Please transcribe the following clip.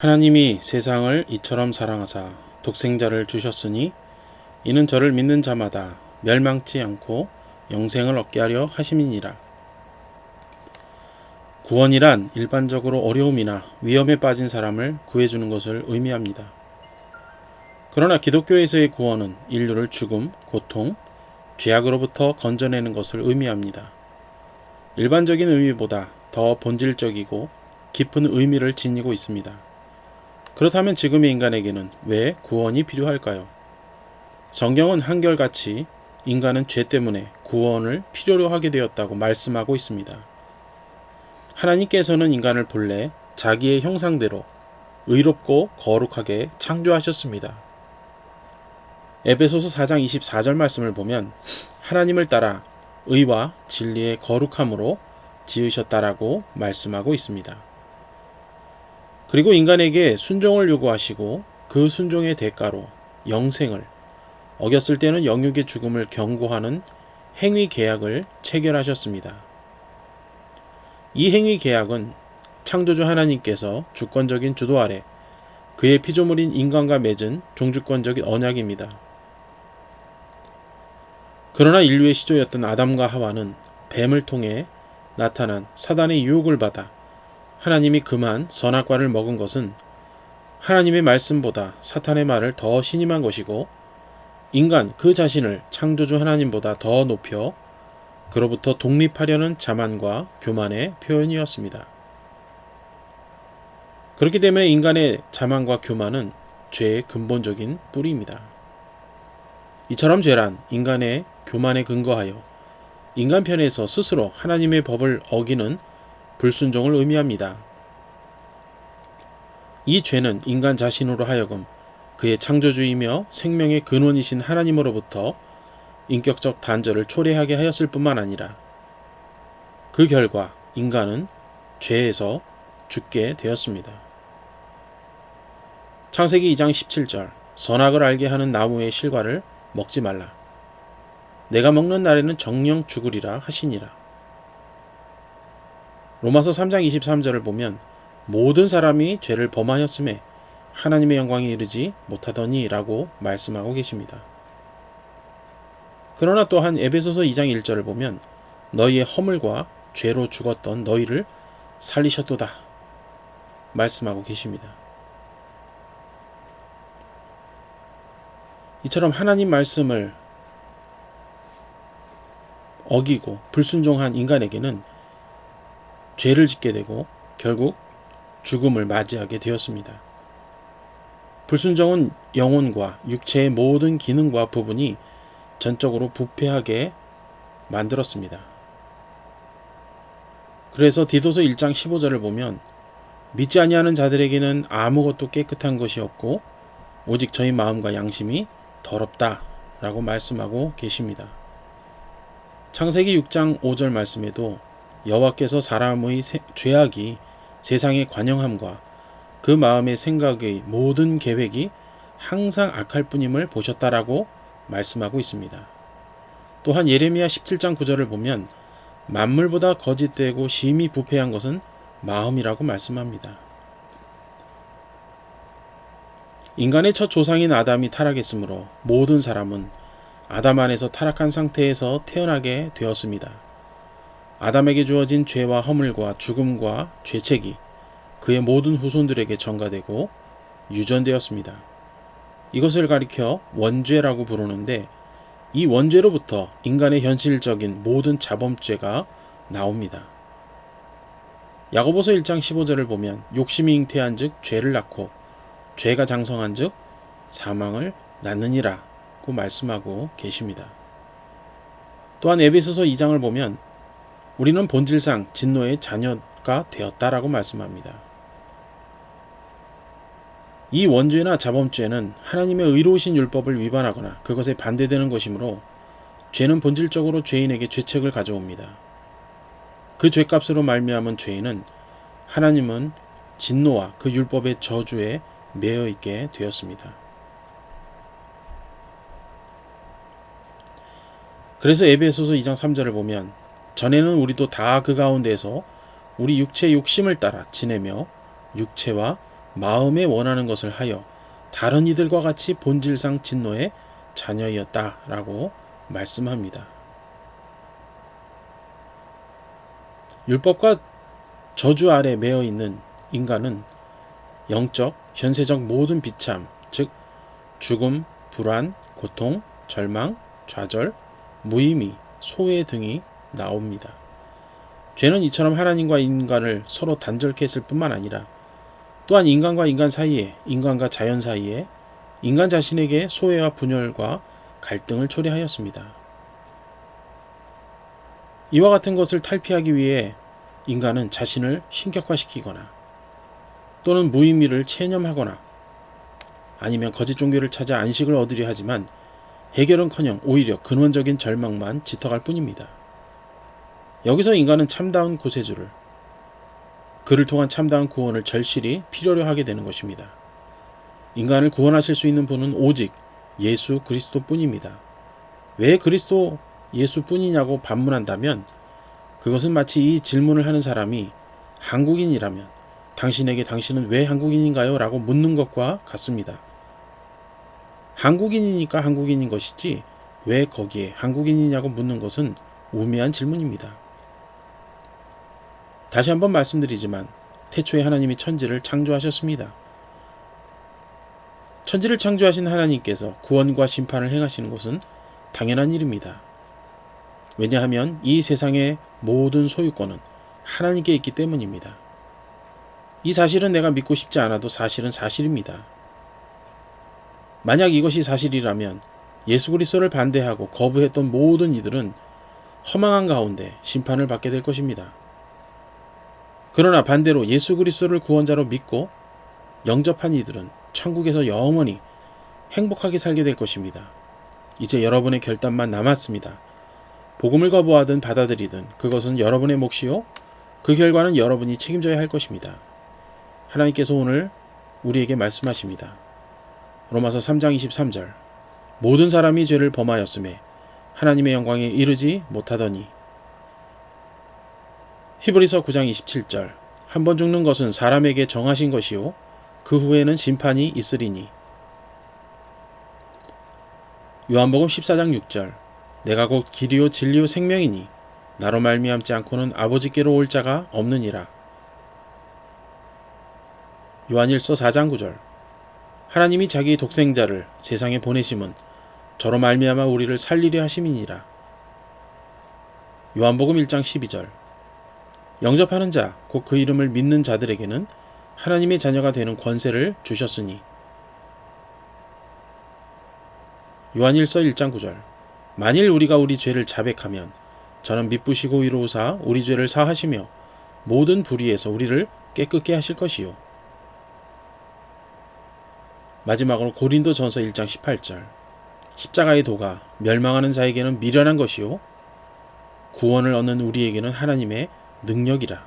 하나님이 세상을 이처럼 사랑하사 독생자를 주셨으니 이는 저를 믿는 자마다 멸망치 않고 영생을 얻게 하려 하심이니라. 구원이란 일반적으로 어려움이나 위험에 빠진 사람을 구해주는 것을 의미합니다. 그러나 기독교에서의 구원은 인류를 죽음, 고통, 죄악으로부터 건져내는 것을 의미합니다. 일반적인 의미보다 더 본질적이고 깊은 의미를 지니고 있습니다. 그렇다면 지금의 인간에게는 왜 구원이 필요할까요? 성경은 한결같이 인간은 죄 때문에 구원을 필요로 하게 되었다고 말씀하고 있습니다. 하나님께서는 인간을 본래 자기의 형상대로 의롭고 거룩하게 창조하셨습니다. 에베소서 4장 24절 말씀을 보면 하나님을 따라 의와 진리의 거룩함으로 지으셨다라고 말씀하고 있습니다. 그리고 인간에게 순종을 요구하시고 그 순종의 대가로 영생을, 어겼을 때는 영육의 죽음을 경고하는 행위 계약을 체결하셨습니다. 이 행위 계약은 창조주 하나님께서 주권적인 주도 아래 그의 피조물인 인간과 맺은 종주권적인 언약입니다. 그러나 인류의 시조였던 아담과 하와는 뱀을 통해 나타난 사단의 유혹을 받아 하나님이 금한 선악과를 먹은 것은 하나님의 말씀보다 사탄의 말을 더 신임한 것이고 인간 그 자신을 창조주 하나님보다 더 높여 그로부터 독립하려는 자만과 교만의 표현이었습니다. 그렇기 때문에 인간의 자만과 교만은 죄의 근본적인 뿌리입니다. 이처럼 죄란 인간의 교만에 근거하여 인간 편에서 스스로 하나님의 법을 어기는 불순종을 의미합니다. 이 죄는 인간 자신으로 하여금 그의 창조주이며 생명의 근원이신 하나님으로부터 인격적 단절을 초래하게 하였을 뿐만 아니라 그 결과 인간은 죄에서 죽게 되었습니다. 창세기 2장 17절 선악을 알게 하는 나무의 실과를 먹지 말라. 내가 먹는 날에는 정령 죽으리라 하시니라. 로마서 3장 23절을 보면 모든 사람이 죄를 범하였음에 하나님의 영광에 이르지 못하더니 라고 말씀하고 계십니다. 그러나 또한 에베소서 2장 1절을 보면 너희의 허물과 죄로 죽었던 너희를 살리셨도다 말씀하고 계십니다. 이처럼 하나님 말씀을 어기고 불순종한 인간에게는 죄를 짓게 되고 결국 죽음을 맞이하게 되었습니다. 불순종은 영혼과 육체의 모든 기능과 부분이 전적으로 부패하게 만들었습니다. 그래서 디도서 1장 15절을 보면 믿지 아니하는 자들에게는 아무것도 깨끗한 것이 없고 오직 저희 마음과 양심이 더럽다 라고 말씀하고 계십니다. 창세기 6장 5절 말씀에도 여호와께서 사람의 죄악이 세상의 관영함과 그 마음의 생각의 모든 계획이 항상 악할 뿐임을 보셨다라고 말씀하고 있습니다. 또한 예레미야 17장 9절을 보면 만물보다 거짓되고 심히 부패한 것은 마음이라고 말씀합니다. 인간의 첫 조상인 아담이 타락했으므로 모든 사람은 아담 안에서 타락한 상태에서 태어나게 되었습니다. 아담에게 주어진 죄와 허물과 죽음과 죄책이 그의 모든 후손들에게 전가되고 유전되었습니다. 이것을 가리켜 원죄라고 부르는데 이 원죄로부터 인간의 현실적인 모든 자범죄가 나옵니다. 야고보서 1장 15절을 보면 욕심이 잉태한 즉 죄를 낳고 죄가 장성한 즉 사망을 낳느니라 고 말씀하고 계십니다. 또한 에베소서 2장을 보면 우리는 본질상 진노의 자녀가 되었다라고 말씀합니다. 이 원죄나 자범죄는 하나님의 의로우신 율법을 위반하거나 그것에 반대되는 것이므로 죄는 본질적으로 죄인에게 죄책을 가져옵니다. 그 죄값으로 말미암은 죄인은 하나님은 진노와 그 율법의 저주에 매여 있게 되었습니다. 그래서 에베소서 2장 3절을 보면 전에는 우리도 다 그 가운데에서 우리 육체의 욕심을 따라 지내며 육체와 마음에 원하는 것을 하여 다른 이들과 같이 본질상 진노의 자녀이었다라고 말씀합니다. 율법과 저주 아래 매여 있는 인간은 영적, 현세적 모든 비참, 즉 죽음, 불안, 고통, 절망, 좌절, 무의미, 소외 등이 나옵니다. 죄는 이처럼 하나님과 인간을 서로 단절케 했을 뿐만 아니라 또한 인간과 인간 사이에, 인간과 자연 사이에, 인간 자신에게 소외와 분열과 갈등을 초래하였습니다. 이와 같은 것을 탈피하기 위해 인간은 자신을 신격화시키거나 또는 무의미를 체념하거나 아니면 거짓 종교를 찾아 안식을 얻으려 하지만 해결은커녕 오히려 근원적인 절망만 짙어갈 뿐입니다. 여기서 인간은 참다운 구세주를, 그를 통한 참다운 구원을 절실히 필요로 하게 되는 것입니다. 인간을 구원하실 수 있는 분은 오직 예수 그리스도뿐입니다. 왜 그리스도 예수뿐이냐고 반문한다면 그것은 마치 이 질문을 하는 사람이 한국인이라면 당신에게 당신은 왜 한국인인가요? 라고 묻는 것과 같습니다. 한국인이니까 한국인인 것이지 왜 거기에 한국인이냐고 묻는 것은 우매한 질문입니다. 다시 한번 말씀드리지만 태초에 하나님이 천지를 창조하셨습니다. 천지를 창조하신 하나님께서 구원과 심판을 행하시는 것은 당연한 일입니다. 왜냐하면 이 세상의 모든 소유권은 하나님께 있기 때문입니다. 이 사실은 내가 믿고 싶지 않아도 사실은 사실입니다. 만약 이것이 사실이라면 예수 그리스도를 반대하고 거부했던 모든 이들은 허망한 가운데 심판을 받게 될 것입니다. 그러나 반대로 예수 그리스도를 구원자로 믿고 영접한 이들은 천국에서 영원히 행복하게 살게 될 것입니다. 이제 여러분의 결단만 남았습니다. 복음을 거부하든 받아들이든 그것은 여러분의 몫이요, 그 결과는 여러분이 책임져야 할 것입니다. 하나님께서 오늘 우리에게 말씀하십니다. 로마서 3장 23절, 모든 사람이 죄를 범하였음에 하나님의 영광에 이르지 못하더니. 히브리서 9장 27절, 한 번 죽는 것은 사람에게 정하신 것이요 그 후에는 심판이 있으리니. 요한복음 14장 6절, 내가 곧 길이요 진리요 생명이니 나로 말미암지 않고는 아버지께로 올 자가 없느니라. 요한일서 4장 9절, 하나님이 자기 독생자를 세상에 보내심은 저로 말미암아 우리를 살리려 하심이니라. 요한복음 1장 12절, 영접하는 자, 곧 그 이름을 믿는 자들에게는 하나님의 자녀가 되는 권세를 주셨으니. 요한일서 1장 9절, 만일 우리가 우리 죄를 자백하면 저는 미쁘시고 의로우사 우리 죄를 사하시며 모든 불의에서 우리를 깨끗게 하실 것이요. 마지막으로 고린도전서 1장 18절, 십자가의 도가 멸망하는 자에게는 미련한 것이요 구원을 얻는 우리에게는 하나님의 능력이라.